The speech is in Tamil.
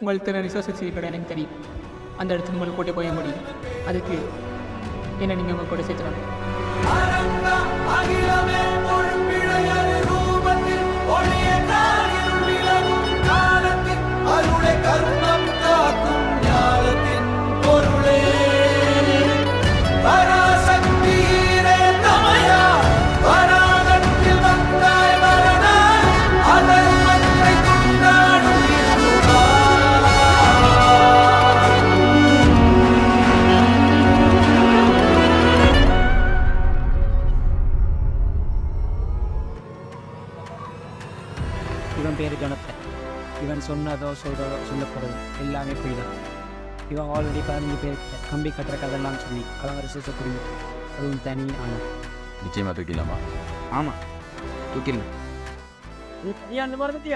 உங்கள் திறன் ரிசோர்ஸஸ் இருக்கிற எனக்கு தெரியும். அந்த இடத்துக்கு உங்களுக்கு கூட்டி போய முடியும். அதுக்கு என்ன நீங்கள் உங்கள் கூட சேர்த்துக்கணும். இவன் பேர் ஜொனத்தன். இவன் சொன்னதோ சொல்கிறதோ சொல்லப்படுறதோ எல்லாமே போய்தான். இவன் ஆல்ரெடி 15 பேருக்கு கம்பி கட்டுற கதெல்லாம் சொல்லி அவங்க ரிசோர்ஸை புரிஞ்சு அதுவும் தனி ஆனால் நிச்சயமாக தூக்கிடலாமா? ஆமாம் தூக்கிடலாம். நீ அந்த மாதிரி